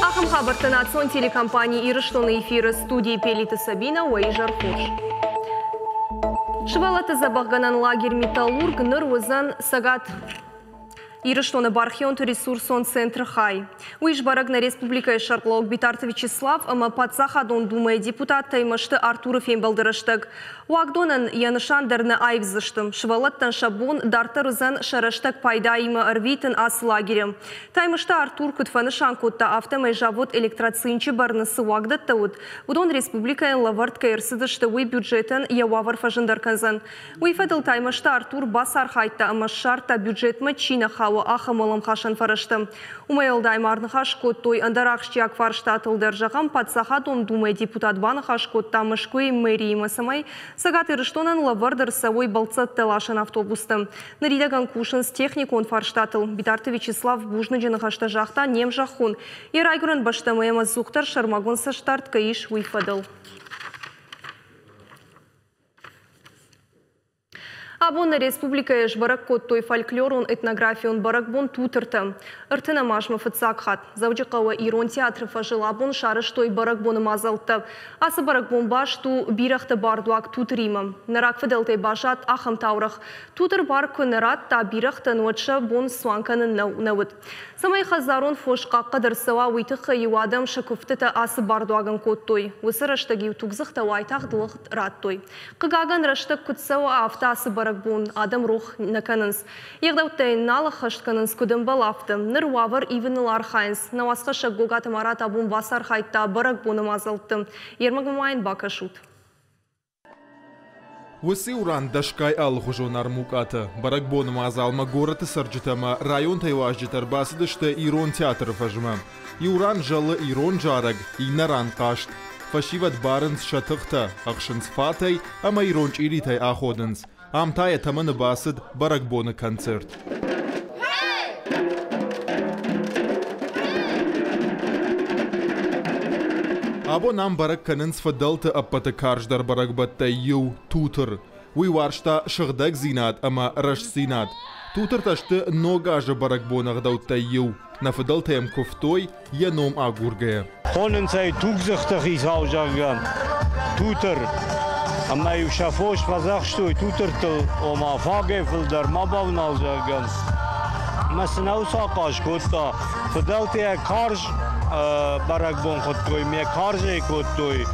Ахам хабарты национ телекомпании Ирыштоны эфиры студии Пелита Сабина Уэйжар Хуш. Шывалаты забағганан лагерь металлург ныр өзан сагат Ирыштоны бархион ресурсон центр хай. Уйш бараг на республика Шарклог Битарты Вячеслав, ама подсахадон думая депутат таймашты Артуров ембалдырыштык. Уагдонан янышандырны айвзыштым. Шывалаттан шабон дарты рызан шараштык пайда има арвитын ас лагерем. Таймашты Артур күтфаны шанкутта автомай жавод электроцинчи барнысы уагдаттауд. Удон республика лавард кайырсыдышты уй бюджетен явавар фажындарканзан. Уй фадыл таймашты Артур басар хайта, ама шарта бюджетма чина хау ахамылым хашан фарышты. Умайылдай марны хашкот той андарақштияк фарштатылдыр жағам подсахадон думай депутат баны хашкотта мышкуй мэрии масамай сагат Ирыштонан лавардыр савой балцат телашын автобусты. Наридаган кушын с техникон фарштатыл. Битарты Вячеслав бужны жаны хашта жақта нем жақун. Ерайгурын баштамайма зуқтар шармагон саштарт каиш уйфадыл. Абонна республика еш барак кот той фольклорон этнографион баракбон тутырты. Ыртына машма фыцакхат. Завджықауа ирон театры фажылабон шарыш той баракбоны мазалты. Асы баракбон баш ту бирахты бардуак тутырима. Нарак фыдылтай башат ахам таурах. Тутыр бар көнерат та бирахты нотша бон суанканы науд. Самай хазарон фошқа қыдыр сава уйтықы юадам шакуфтыта асы бардуаган кот той. Усы раштаги утугзықта уайтақ дылық рат той. Қыгаган раштак күтсава авта асы баракбон адам рух наканынс. Егдаутай налы хаштканынс күдім балафты. Ныр уавыр ивенылар хайнс. Навасқа шагогаты марат абун басар хайтта баракбоны мазалты. Ермагымайын бакашут. Усы уран дашкай алхужонар мукаты. Баракбоны мазалма гораты сарджитама район тайважжитар басыдышты ирон театр фажма. Иуран жалы ирон жараг, инаран кашт. Фашиват барынс шатықта, ақшынс фатай, ама иронч иритай аходынс. Амтая таманы басыд баракбоны концерт. Або нам барак канынс фадалты аппаты карждар баракбатта ю тутыр. Уй варшта шығдаг зинат, ама раш зинат. Тутыр ташты ногажы баракбонағдаутта ю. Нафадалтаем кофтой яном агургая. Хонынцай тугзықтық изау жағған. Тутыр. Ама ю шафош фазақштой тутыртыл. Ома фагефілдар мабавнал жағған. Масынау сақаш котта. Фадалтая карж баракбон хоттой, ме каржей коттой.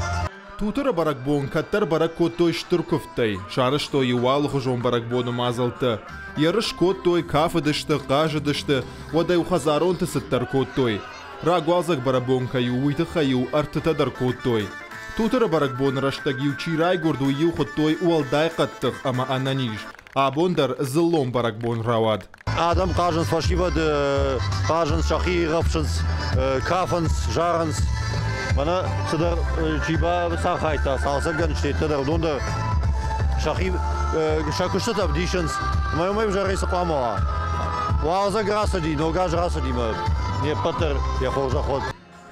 Тутыр баракбон каттар барак коттой штырковтай. Шарыштой ювал хужон баракбону мазалты. Ярыш коттой кафыдышты, қажыдышты, водай ухазаронты сыттар коттой. Рагуалзак барабонка ю уйтыха ю артытадар коттой. Тутыр баракбон раштаги учирай горду ю хоттой уалдай қаттық, ама ананиш. Абондар зылом баракбон равад. Адам кажынс фашивад, кажынс шахи ғапшынс, кафынс, жарынс. Мана сыдар чиба сахайта, салсаган штеттадар, донда шахи шакуштатав дишынс. Майомай жарайсы қамала. Уалза грасади, нога жрасади ма. Не патыр, я хожа ход.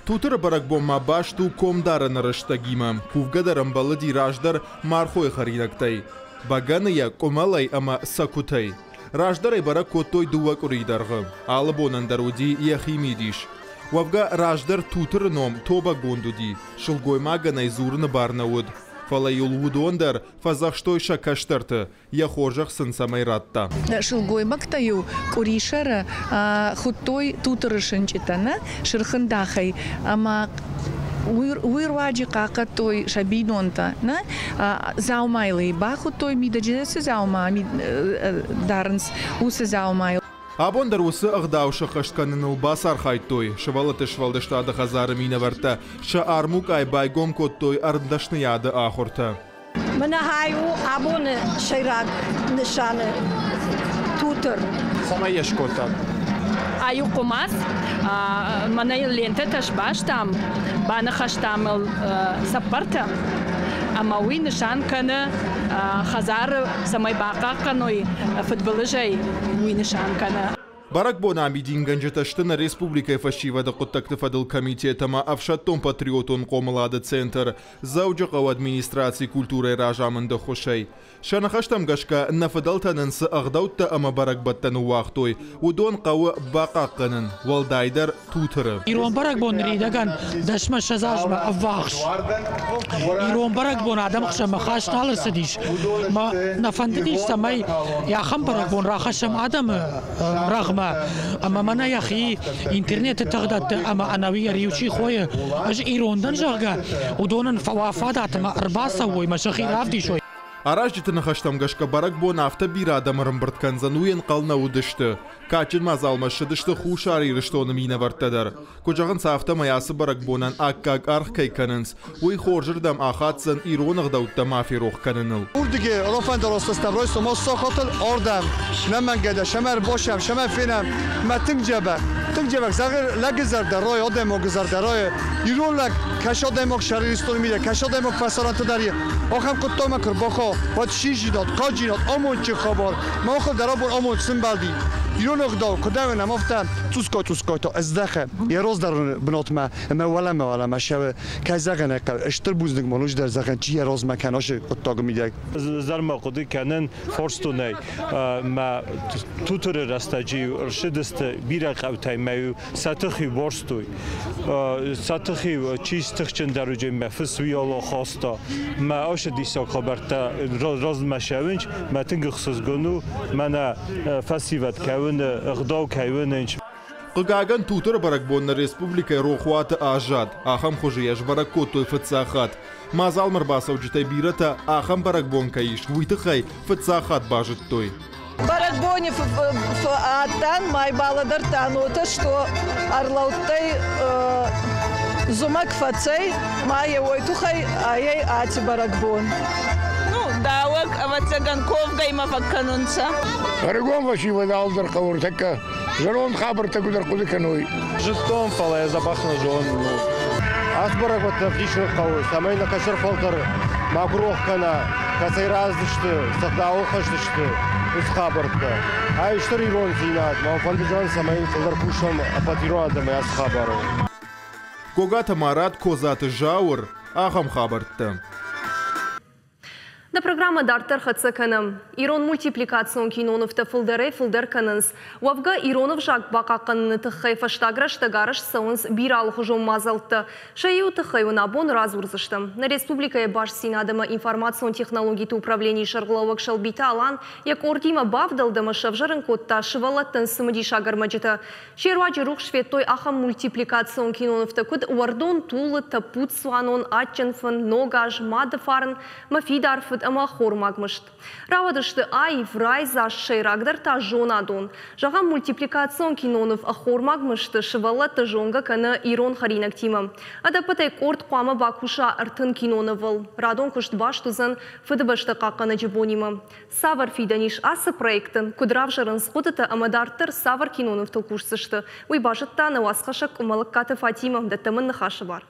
Тутыр баракбон ма башту комдары нарыштагима. Пувгадарам балади раждар мархой харинактай. Баганая комалай ама сакутай. Раждарай барак коттой дуак уридарғы. Алыбонан даруди яхимидиш. Вавга раждар тутыр ном тоба гондуди. Шылгой маганай зурны барнауд. Фалайул удондар фазахштой шакаштарты. Я хожах сын самайратта. Шылгой мактаю куришара хуттой тутырышынчитана шырхындахай. Ама уйрваджи какатой шабинонта на заумайлы баху той мидаджинасы заума дарнс усы заумайл. Абондар усы ағдаушы қашқанын басар хайтой. Шывалыты швалдыштады ғазары мина варта. Ша армук ай байгом коттой арындашны яды ахурта. Мына хайу абоны шайрак нышаны тутыр. Сама еш кота. Аю кумас, мана лента ташбаш там, бана хаштамыл саппарта. Ама уй нышанканы хазар самай бақа каной футболы жай уй нышанканы. Барак Бонамидин Ганджеташтына республика фашива да Коттактыфадыл комитетама Авшаттон патриотон Комлады центр Зауджақау администрации культуры ражамында хошай. Шанахаштам гашка нафадалтанынсы ағдаутта ама барак баттаны уақтой. Удон қауы бақаққынын, валдайдар тутыры. Ирон барак бон ридаган дашма шазажма аввахш. Ирон барак бон адам хшама хаш талырсы диш. Ма нафандидиш самай яхам барак бон рахашам адам рахма. Ама мана яхи интернет тагдат ама анавия риучи хоя. Аж ирондан жага. Удонан фавафадат ма арбаса вой ма шахи равди шой. Араждитына хаштам гашка барак бон авто бира адамырым біртканзан уен қална удышты. Качын мазалмашы дышты хушари рыштоны мина варттадар. Кожағын сафта маясы барак бонан аккак арх кайканынс. Уй хоржырдам ахатсын иронық даутта мафи роқ каныныл. Урдиге рофан даростастам ройсо мосо хотыл ордам. Намангеда шамар бошам, шамар финам. Ма тыңжабак. Тыңжабак зағыр лагызарда рой одем огызарда рой. Иронлак кашодемок шариристон миде. Кашодемок фасаранты дария. Охам куттома кыр бохо. Wat shijidot, kajinot, amonchi khabar. Ma khod darabon amon simbaldi. Ironok daw kodam namaftan tuskoy to azdaxe. Yeroz dar bnotma ma wala ma shaw kazagana qal ishtir buznik monuj dar zagan chi yeroz makanosh ottog midak. Zarma qodi kanan forstonay ma tutur rastaji rshidist bira qawtay mayu satakhi borstoy. Satakhi чистых дарuje ma fsviyolo khosta. Ma oshadisa khabarta roz mashawinch ma tingxs gonu mana fasivat غداو كايوننج قاقان توتر барак бонна республика рохуата ажад ахам хожияш барак котой фцахат мазал марбасов житай бирата ахам барак бон каиш вуйтхай фцахат бажит той барак бони атан май баладар танота что арлаутай зумак фацей май войтухай ай ати барак бон داوك أبتسجن كوف جاي ما فكرنسا. أرجوم وشي وداودر كورتك جرون خبر تقدر قولك نوي. جستون فلا زباخنا جون. أخبرك وتفديش القوي سمينا كسر فلتر مقروح كنا كسر عزشت صدقوا خششت وش خبرك. هاي اشتري رون زينات ما فلت جون سمين فلتر كوشم أبتيرون هذا ما يسخبروا. كوجات مرات كوزات جاور أخم خبرتم. Да программа Дартер Хацаканым. Ирон мультипликацион кинонов та фылдер канынс. Уавга Иронов жак бақақынны тұққай фаштаграш тагараш сауынс бирал хужом мазалтты. Шайу тұққай унабон разурзыштым. На республикая баш синадыма информацион технологии управления шарглауак шалбита алан, як ордима бавдалдыма шавжарын котта шывалаттын сымыди шагармаджита. Шерваджи рух шветтой ахам мультипликацион кинонов та куд уардон тулы тапут суанон атченфын ногаж мадыфарын мафидарфыд ама хормагмышт. Равадышты ай врай за шейрагдар та жонадон. Жага мультипликацион кинонов хормагмышты шывала та жонга кана Ирон харинак тима. Ада патай корт қуама бакуша артын киноновал. Радон кушт баштузан фыдыбашты қаққаны жибонима. Савар фиданиш асы проектын кудрав жарын сқудыта амадартыр савар кинонов тылкушсышты. Уй башытта на уасқашак умалық каты Фатима даттамын нахашы бар.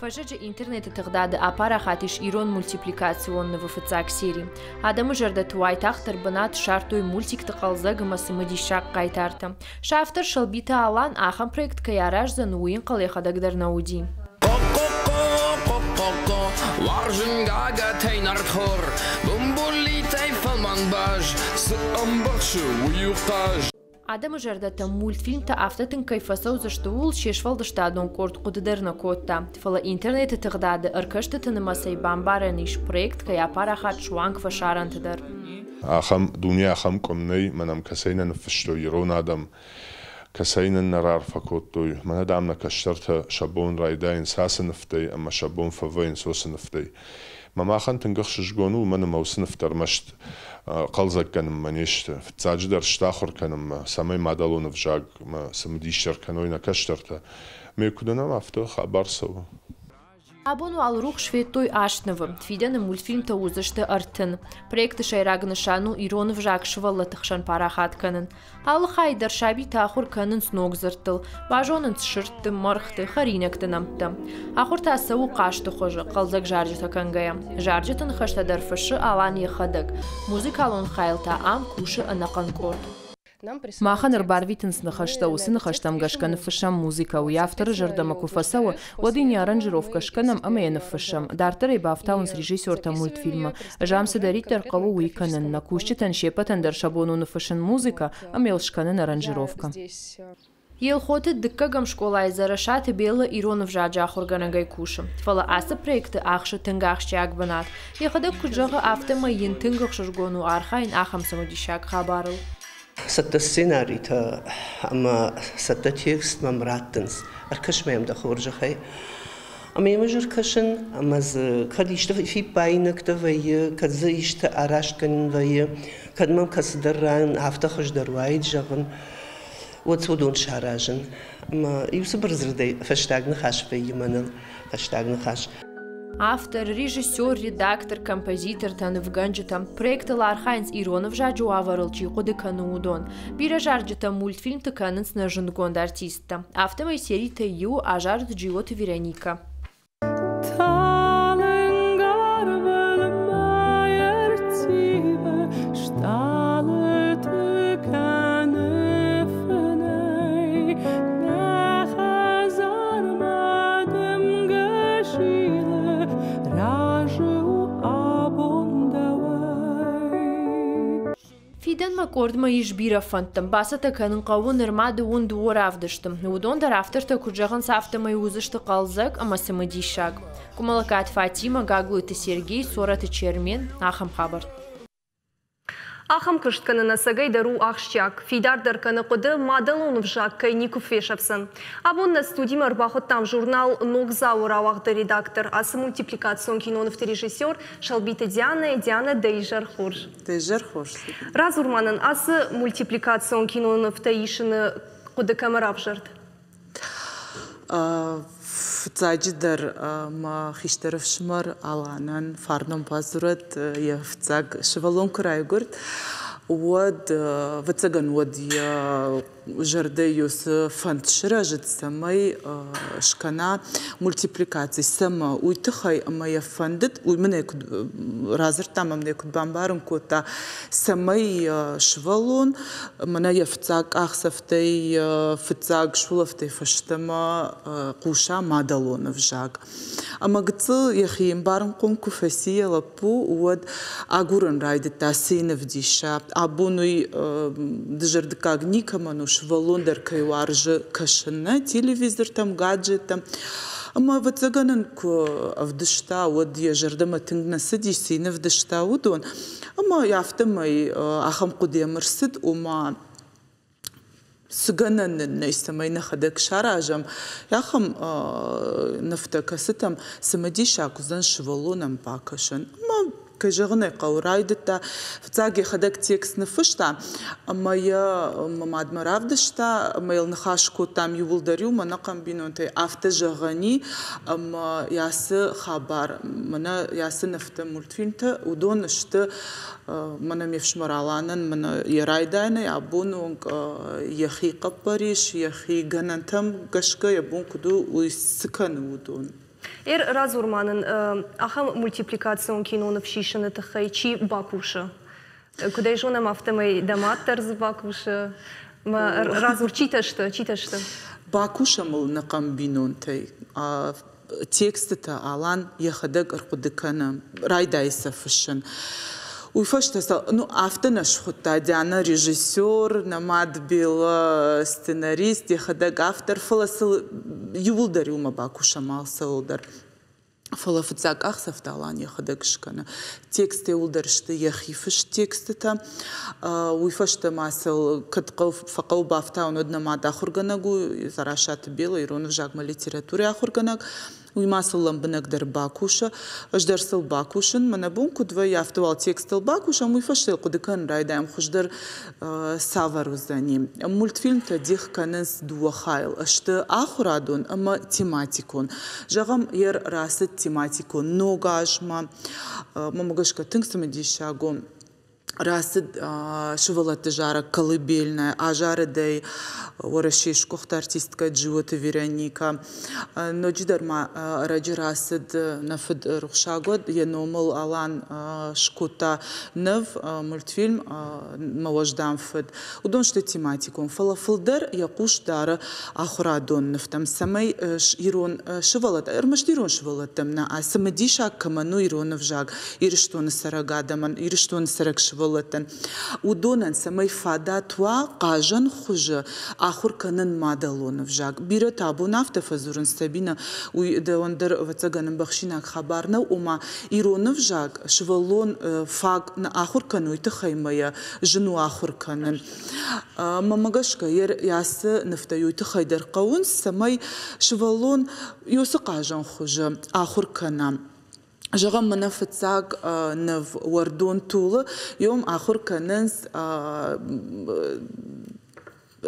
Фажеджи интернет тагдады апара хатиш Ирон мультипликационного фцак серии. Адамы жерда туай тахтар банат шартуй мультик тақалзага масымыди шак кайтарты. Шафтар шалбита алан ахам проект каяраж за нуин қалехадагдар науди. Адамы жардата мультфильмта автотын кайфасау заштуул шешвалдыштадон корт кудыдырна котта. Фала интернеті тығдады ыркышты тынымасай бамбараниш проект кая парахат шуанг фашарантыдар. Ахам дуния ахам комней манам касайнан фашто Ирон адам касайнан нарар факоттой. Мана дамна каштарта шабон райдайн сасыныфтай ама шабон фавайн сосыныфтай. Мамахан тынгықшыш гону мана маусыныфтар машт قلزك كان منيشت في تاجدر شتاخر كان سامي مادالون في جاج ما سمديشر كانوا ينكشترته ما يكوننا مفتوح خبر سوا Абону алрух шветтой аштнавы. Фидяны мультфильм таузышты артын. Проекты шайрагнышану Иронов жакшывалла тахшан парахат канын. Алы хайдар шаби тахур канын сног зыртыл. Бажонын шыртты, мархты, харинекты намты. Ахур тасау қашты хожы, қалзак жаржыта кангая. Жаржытын хаштадарфышы алан ехадык. Музыкалон хайлта ам кушы анақан корд. Маханыр барвитинс нахаштаусы нахаштам гашканы фышам музыка у автора жардама куфасауа одини аранжировка шканам амена фышам дартер и бафтаунс режиссер мультфильма жамсы даритер қалу уиканын на кушчитан шепатан дар шабону нафышан музыка амел шканын аранжировка. Елхоты дыккагам школа зарашаты белла Иронов жаджа хурганагай кушам. Тфала асы проекты ахшы тынгахшчы агбанат. Ехадык куджага автома ен тынгах шыргону архайн ахам самодишак хабарыл. Сатта сценарий-то, ама сатта текст мамраттынс. Аркашмаем да хоржахай. Ама ямажыр кашын, амаз кадишта фи пайнакта вайы, кадзы ишта арашкан вайы, кадмам касыдарран, автахаждарвайд жагын, вот судун шаражын. Ама юсыбыр зырдай фаштагны хаш вайы маныл, фаштагны хаш. Автор, режиссер, редактор, композитор танывганджита проекты Лархайнс Иронов жаджу аварылчи кудыкану удон. Бира жарджита мультфильм тыканынс на жингонд артиста. Автомой серии Таю, а жард джиот Вероника. Фиден макордма ишбира фантам, басата канын қауын нырмады он дуор авдыштым. Удон дар авторта куджаган сафтамай узышты қалзак, ама самадишаг. Кумалакат Фатима, Гаглуйты Сергей, Сораты Чермен, Ахам Хабарт. Ахам кыштканы насагай дару ахшчак. Фидар дарканы қуды мадалонов жак кайников вешапсын. Абон на студии марбахот там журнал Ногзаур авахды редактор, асы мультипликацион киноновты режиссер Шалбита Диана Дейжар Хорж. Дейжар Хорж. Разурманын асы мультипликацион киноновты ишыны қуды камерав жырд? Фцаджидар ма хиштеров шмар аланан фарном пазурат я фцаг шевалон крайгурт вот вцаган вот я жарды юс фантшражит самай шкана мультипликации сама уйтхай моя фандит у меня разер там мне куд бамбаром кота самай швалон меня я фцаг ахсафтей фцаг шулафтей фаштама куша мадалонов жаг амагцы яхим баром конку фасиела пу вот агуран райдит тасинов диша абунуй дежердкаг никаману швалондар кайваржы кашына телевизор там гаджет там ама вацаганын ку авдышта вот я жардама тынгна сидиш синев дышта удон ама яфтамай ахам кудемырсыд ума сганан нейстамай нахадак шаражам яхам нафтакасытам самадиша кузан швалонам пакашын ама кайжагны каурайдыта фцаги хадак текст нафышта моя мамадмаравдышта майл нахашку там ювулдарю манакам бинонтай автожагани ясы хабар мана ясы нафта мультфильмта удонышты мана мевшмараланын мана ярайдайны абунунг яхи капариш яхи ганантам гашка ябун куду уйсыканы удон. Разурманын ахам мультипликацион кинонов шишыны тахай чи бакуша. Куда жонам автомай даматтар з бакуша. Разур читашты. Бакуша мыл накам бинонтай. Тексты-то алан яхадак аркудыкана райдайса фышын. Уйфаштаса, ну, автонаш хута, Диана режиссер, намад бил сценарист, яхадак автор, фаласыл юлдар юма бакуша малсылдар. Фалафцак ахсафталан яхадак шкана. Тексты улдаршты яхифыш тексты-то. Уйфашта масыл каткал факал бафтаун однамад ахурганагу, зарашат била, Иронов жагма литературе ахурганаг. уймасылам бынагдыр бакуша, аждарсыл бакушын, мана бун кудва яфтывал текстыл бакуша, муй фаштел кудыкан райдаем хуждар савару за ним. Мультфильм-то дих каныс дуахайл, ашты ахурадун, ама тематикун. Жагам ер расыт тематикун, ногажма, мамагашка тыңсымы дишагу. Расид шывалаты жара колыбельная, а жара дай орашишкухта артистка Джиота Вероника. Но джидарма раджи расид нафид рухшагод, я номал алан шкута нов мультфильм маваждам фид. Удон что тематикум. Фалафилдар якуш дара ахурадон нафтам. Самай ирон шывалат, эрмаш ирон шывалатам на, а самадиша каману иронов жаг. Ириштон сарагадаман, ириштон сарак шывалат. Удонан самай фада туа кажан хуже ахур канан мадалон в жаг. Бира табу нафта фазурн стабина уй да ондер вацаганам бахшинак хабарна ума иронов жаг швалон фаг на ахур кануй тхаймая жну ахур канан. Мамагашка ер ясы нафтаюй тхайдар qaun самай швалон юсы кажан хуже ахур канам. جغم منافساق نف وردون طول يوم آخر كننس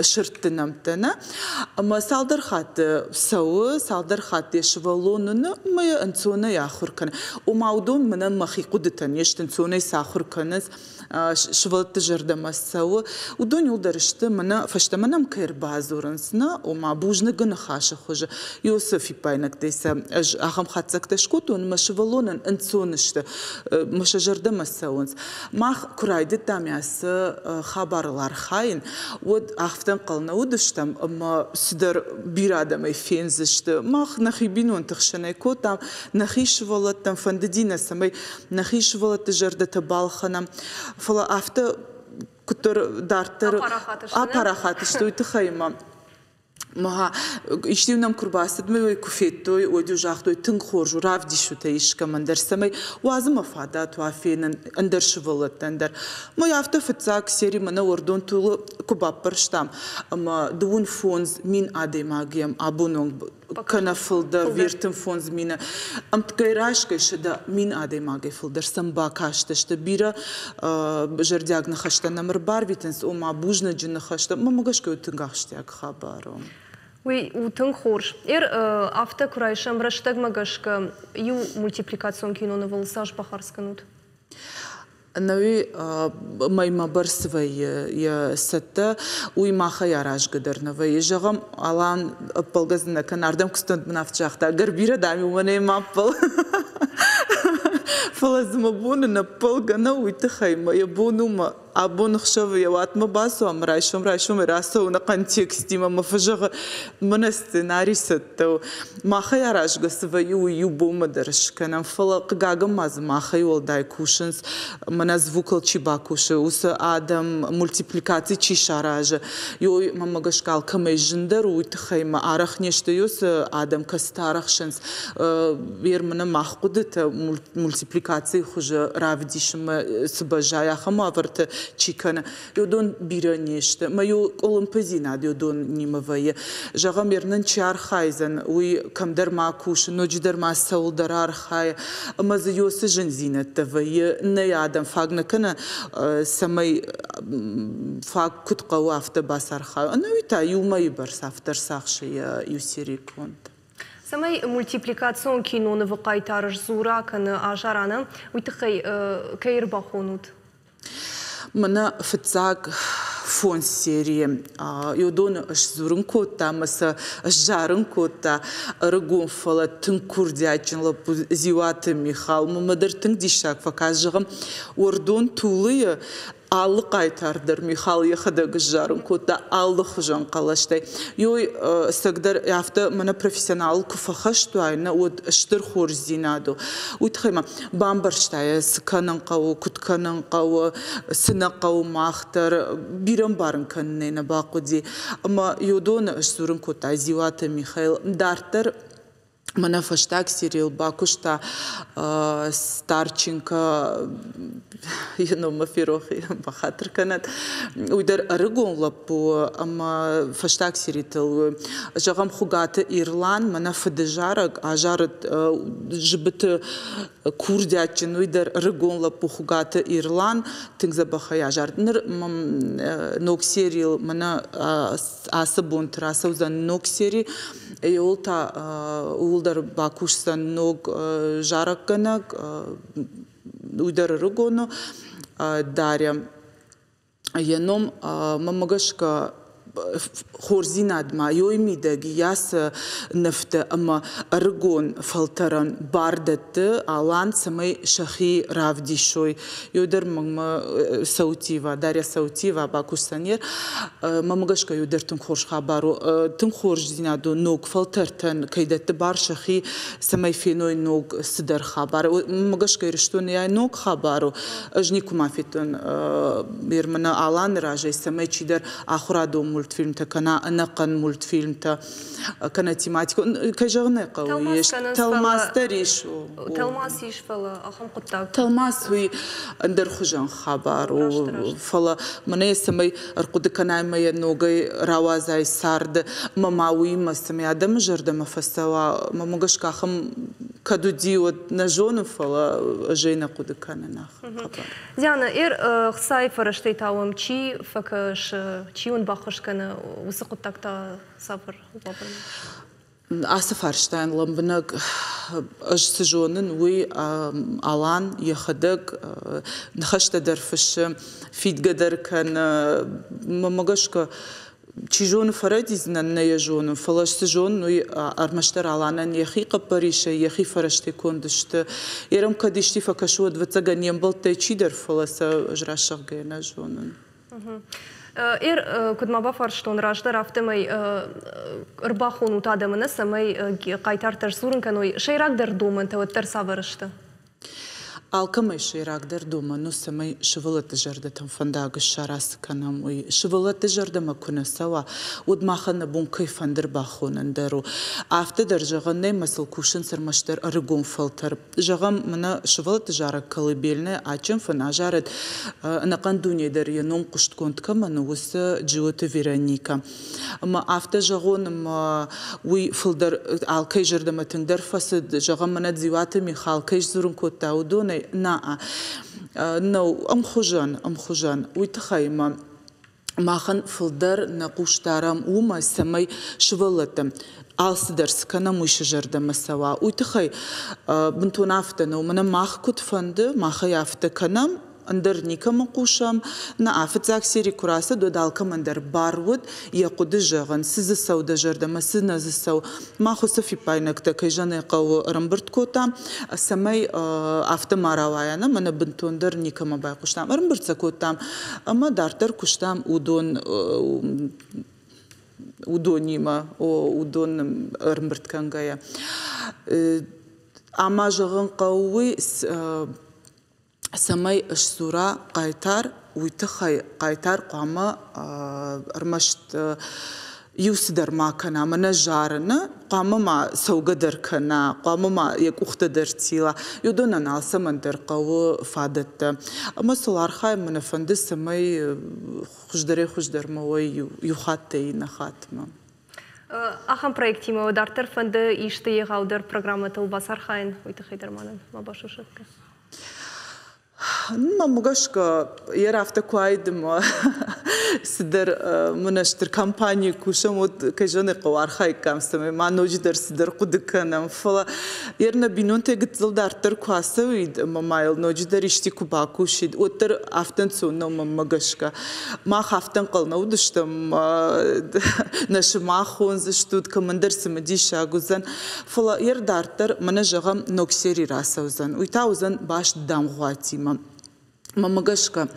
شرط نمتنا أما صادر خات سو صادر خات يشفلوننا ما ينسونا يآخر كن ومعودون من مخي قدتن يشتنسونا يسآخر كنس شفلت جردا ما سو ودون يودرشت منا فشت منا مكير بازورنسنا ومع بوجنا جن خاش خوج يوسف باينك تيسا أخم خاتسك تشكوتون ما شفلونن انسونشت مش جردا ما سوونس ما كرايد تامياس خبر الأرخاين ود أفتن قلنا ودشتم أما سدر بيرادة ما يفينزشت ما نخيبينون تخشناي كوتام نخيش ولتم فنددينا سمي نخيش ولت جردا تبالخنا فلا أفتا كتر دارتر أبارخاتشتو يتخيما ما إشتيو نام كرباست ما يكفيتوي وديو جاختوي تنخورجو راف ديشو تايش كمان در سمي وازم أفادات وافين اندر شغلت اندر ما يافتا فتاك سيري منا وردون طول كباب برشتام أما دون فونز مين عادي ماجيم أبونون كنا فلدر ويرتم فونز مينا أم تكيراش كيشدا مين عادي ماجي فلدر سمبا كاشتش تبيرا جردياغ نخشتا نمر بار بيتنس وما بوجنا جن نخشتا ما مغاش كيو تنغاشتياغ خبارهم وي وتنخورش أفتا كرايشام رشتاغ مغاشكا يو مультипликацион кино на волосаж бахарсканут نوي ما برسوي يا ستة ويماخا ياراج قدر نوي جغم الان بلغزنا كان عردم كستند منافجاختا غربيرا دامي ومني مابل فلازم ابون نبل غنا ويتخيم يبونو ما أبون خشوا يوات ما باسوا رايشوم راسو نقنتكستي ما فجغ من السيناريو ستة ما خياراش قصوا يبو مدرش كان فلق قاعم ما خيول دايكوشنز من звукал чибакуша ус адам мультипликации чишаража ё мамагашкал камежиндер уйтхайма арах нешта юс адам кастарахшенс вермна махкудета мультипликации хуже равдишма сбажая хамаврт чикана ёдон бира нешта маю олимпизина ёдон нимавая жагамернен чархайзен уй камдер макуш ноҷдер масаул дарар хай маз ёс жензинет тавая не адам فاقنا كنا سمي فاق كت قوافت بصرخا أنا ويتا يوم يبرس أفتر ساخش يسيري كنت سمي مультипликацион кино نفقاي تارج زورا كنا أجارانا ويتخي كير باخونود منا فتزاق فون سيري يودون اش زورن كوتا مسا اش جارن كوتا رغون فلا تنكور دياچن لب زيوات ميخال ممدر تن ديشاك فكاجغم وردون طولي аллы қайтардыр Михал ехадагы жарын кота аллы хужан қалаштай ёй сагдар яфта мана профессионал куфахаш туайна от штыр хорзинаду утхайма бамбарштай сканан қау кутканан қау сына қау махтар бирам барын каннена бақуди ама ёдон штурын кота зивата Михаил дартар Мана фаштак Сирил Бакушта Старченко Мафирохи Бахатр канат уйдер арыгон лапу ама фаштак Сирител жагам хугата Ирлан мана фадежарак ажарат жбт курдячин уйдер арыгон лапу хугата Ирлан тингзабаха ажар нок Сирил мана асабун трасаузан нок Сири Еолта улдар Бакушсан ног жараканак уйдар рыгону даря яном мамагашка Хорзинадма йоймидаги яс нефте ама аргон фалтаран бардатты алан самай шахи равдишой йодер мама саутива дарья саутива Бакушсанер мамагашка йодер тун хорш хабару тун хорзинаду ног фалтартан кайдатты бар шахи самай феной ног сидар хабар мамагашка ириштун яй ног хабару ажнику мафитун бирмана алан ражай самай чидер ахураду мультфильм та кана анакан мультфильм та кана тематика кажагны кауеш талмас тариш талмас ишфала ахам куттак талмас хуй андер хужан хабару фала мане самай аркуд кана мая ногай равазай сард мамауи масами адам жерда мафасава мамугашка хам кадуди от нажону фала жена куд кана нах Диана сайфара штейтавам чи факаш чи он бахашка وسقط تكتا صبر أسف أرشتين لمبنك أجسجونن وي ألان يخدق نخشت درفش فيد قدر كان ممجشك تيجون فراديزنا نيجون فلاش سجون وي أرمشتر على يخي قبريشة يخي فرشتي كوندشت يرم كديشتي فكشود وتجن ينبل تيجي فلاس أجراشق جينا جونن كدما بفرشتون راجدر افتمي ارباخون وتادمنا سمي قايتار ترسورن كانوا شيراك در دومن توتر سافرشت Алкамай ширак дер дома, но самай шевелete жерде там фандага шарас канам уй шевелете жерде макуна сава удмахана бун кайфандер бахонан деру афте дер жаган не масл кушен сермаштер аргон филтер жагам мана шевелете жара колыбельне ачым фана жарет накан дуне дер янон куштконт камана ус джиоте Вероника ама афте жагон уй филдер алкай жерде матендер фасд жагам мана дзивате Михал кайш зурун кота удоне نا نو أم خجان ويتخيم ماخن فلدر نقوش دارم وما سمي شغلتم أصدرس كنا مش جرد مسوا ويتخي بنتو نافتنا ومن ماخ كنت فند ماخ يافت كنا أندر نيكم قوشام نعرف تاكسيري كراسة دودالكم أندر بارود يقود جغن سز السود جرد ما سنز السو ما خص في باينك تكيجان يقو رمبرت كوتا سمي أفت ماراوايانا من بنتون در نيكم بايقوشتام رمبرت كوتام أما دارتر كوشتام ودونيما ودون رمبرت كانغايا أما جغن قوي سمي السورة قايتار ويتخي قايتار قاما رمشت يوسدر ما كنا من جارنا قاما ما سوقدر كنا قاما ما يكوخت درتيلا يدونا نالسا من درقو فادت اما سولار خاي من فندس سمي خجدر موي يخاتي نخاتما أخم проекти ма дартер фанды иште егаудар программата улбасар хайн уйты хейдерманын ма башу шатка ما مغشكا يرافتا كوايدم سدر منشتر كامباني كوشم كجاني قوار خاي كامستمي ما نوجدر سدر قدكنم فلا يرنا بينون تيغتزل دارتر كواسويد مايل نوجدر اشتي كوباكوشيد وتر افتن سونو مغشكا ما خافتن قلنا ودشتم نشما خونزشتود كمندر سمدي شاغوزن فلا ير دارتر منجغم نوكسيري راسوزن ويتاوزن باش دامغواتيما مامغشكا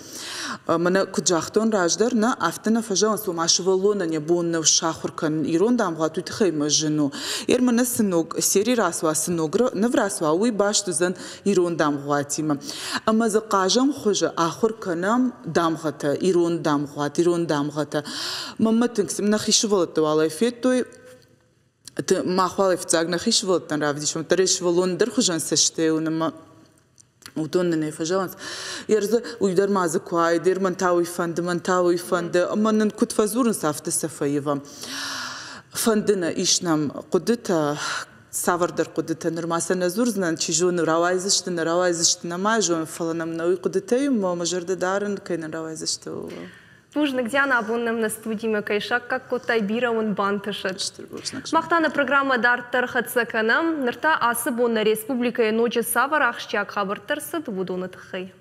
منا كجاختون راجدر نا افتنا فجان سو ماشولونا نبون شاخر كان ايرون دامغاتو تخيم جنو ير منس نوغ سيري راسوا سنوغر نفراسوا وي باش تزن ايرون دامغاتيما اما زقاجم خوجا اخر كنام دامغتا ايرون دامغات ايرون دامغتا ماما تنكس من خيشولت والله فيتو ماخوالي فتاقنا خيش فولتن رافديشون تريش فولون در خجان سشتي ونما ودون فجانس يرز ويدر مازكواي دير منتاوي فند اما نكت فزورن سافت السفايفا فندنا ايشنام قدتا سافر در قدتا نرماسا نزورزنا نشيجون نراوازشتنا ما جون فلنا منوي قدتاي ما مجرد دارن كاين نراوازشتو Пужна Диана абонным на студии Макайшак, как котай бира он бантышет. Мақтаны программа дартыр хатсаканам, нырта асы бонна республика и ночи саварах щак хабыртырсы дубудуны тхай.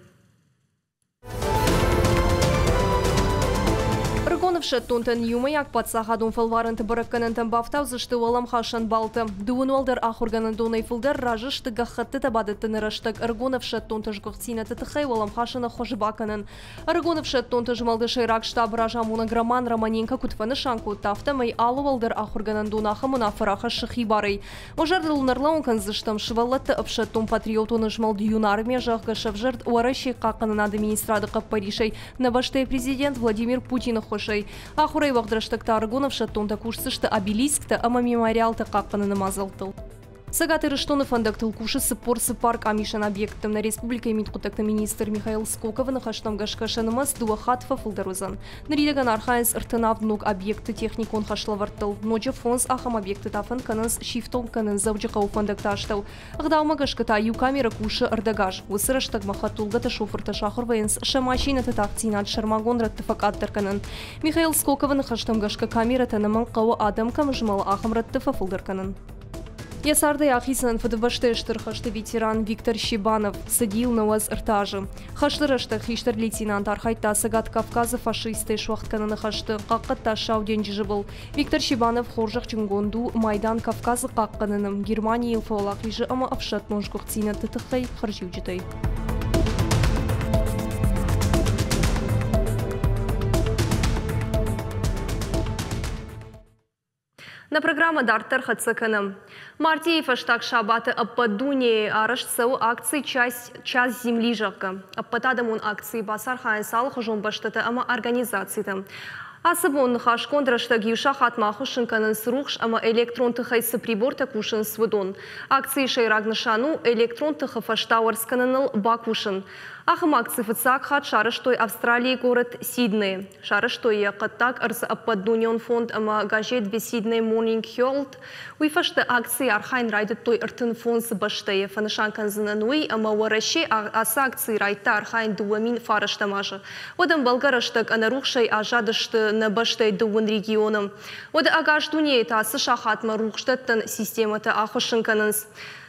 Ргоновшет тонтен юмаяк подсахадун фалварынты бұрыққанынтын бафтау зышты олам хашан балты. Дуын олдар ахурганын донай фылдар ражышты гахатты табадытты нырыштык. Ргоновшет тонтыш гөхцинеті тхай олам хашаны хожбаканын. Ргоновшет тонтыш малды шайрак штаб ражамуна граман романенка кутфаны шанку тафты май алу олдар ахурганын донахы мунафыраха шыхи барый. Ожардыл нырлаункан зыштым шывалатты апшаттун патриотуны жмалды юнармия жағғы шавжырд уарашей қақынын администрады қаппаришай. Набаштай президент Владимир Путин Ахурай вағдыраштықта Аргоновшат тонта курсышты обелискті, ама мемориалты қаққанын мазалтыл. Сагаты Рыштонов андактыл кушысы порсы парк амишан объектым на республика имит кутакта министр Михаил Скоков на хаштам гашкашанымас дуахатфа фылдарузан. Наридаган архайнс ыртынав ног объекты техникон хашлавартыл. Ноча фонс ахам объекты тафан кананс шифтон канан завджикау фандакташтал. Агдаума гашката ю камера куши ардагаш. Усыраштаг махатулгата шофырта шахыр вайнс шамачина татакцинат шармагон раттыфакаттар канан. Михаил Скоков на хаштам гашка камера танаман кава адам камжмал ахам раттыфа фылдар канан. Ясарды ахисан фадваштештер хашты ветеран Виктор Щебанов садил на уаз ртажи. Хаштырышты хиштер лейтенант Архайта Сагат Кавказа фашисты швахтканы хашты қаққатта шауденжі был. Виктор Щебанов хоржақ чунгонду Майдан Кавказы қаққаныным Германия фолақ ежі ама афшат ножгуқ цина тытықай харжуджитай. На программа Дартер Хацаканым. Мартиев аштак шабаты аппадуне арашцау акции час земли жакка. Аппатадамун акции басар хайсал хожон баштата ама организацияты. Асыбон хашкон драштаг юша хатмаху шинканын срухш ама электрон тыхайсы прибор такушын свыдон. Акции шайраг нышану электрон тыхы фаштауарсканыныл бакушын. Ахым акции фыцак хат шарыштой Австралии город Сидней. Шарыштой якаттак арсы аппадунион фонд ама газет ве Сидней Morning Herald. Уйфашты акции архайн райдет той артын фонсы баштае фанышанкан зынануи ама вараши аса акции райта архайн дуамин фараштамажы. Одам болгараштак анарухшай ажадышты на баштай дуын регионым. Ода агаш дунейта асы шахатма рухштаттан системата ахушынканынс.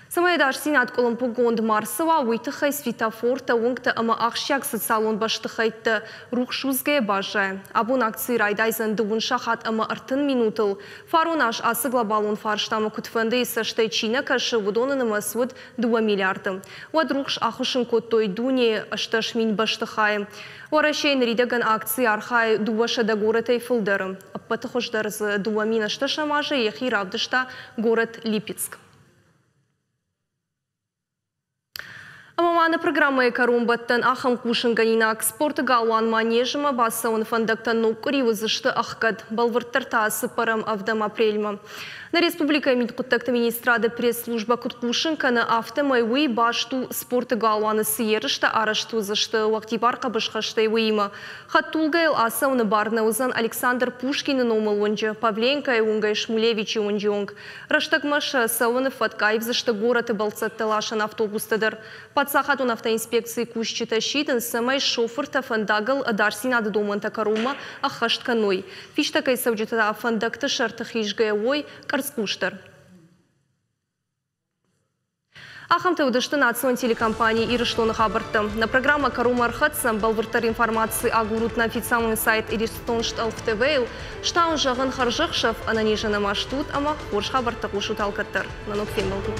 Самайдаш синат колымпу гонд марсыва уйтыхай светофорта оңкта ама ақшяк социалон баштыхайтты рухшузге бажай. Абун акции райдайзан дуын шахат ама артын минутыл. Фарунаш асы глобалон фарштамы кутфанды исаштай чина кашы вудонынымы свуд 2 миллиарды. Уад рухш ахушын коттой дуне ашташ мин баштыхай. Уарашейн ридаган акции архай дуаша да городай фылдары. Аппаты хошдарыз 2 мин ашташа мажа ехи равдышта город Липецк. Амаманы программы Карумбаттан ахам кушынганинак спорты галуан манежыма басауын фандактан нокури вызышты ахкад. Балвырттарта сыпарам авдам апрельма. На республика Минкуттакта министрады пресс-служба куткушынканы автомайвы башту спорты галуаны сыерышты арашту зышты уақтибарқа бышқаштай выйма. Хаттулгайл асауны барна узан Александр Пушкинын омылвынжы, Павленко и Унгай Шмулевичи унжонг. Раштагмаша сауны фаткайв зышты город и балцатталашан автобустадыр. Подсахатун автоинспекции кушчита щитын самай шофырта фандагал дарсинады доманта карума ахаштканой. Фиштакай савджита фандакты шартахишгайвой Карцкуштар. Ахамты удышты национ телекомпании Ирышлоны хабырты. На программа Карума Архатсам балвыртар информации агурут на официальный сайт Иристоншт ЛФТВ, штаун жағын харжықшав ананежаны маштут, ама хорш хабырты қушут алкаттар. Нанок фемалды.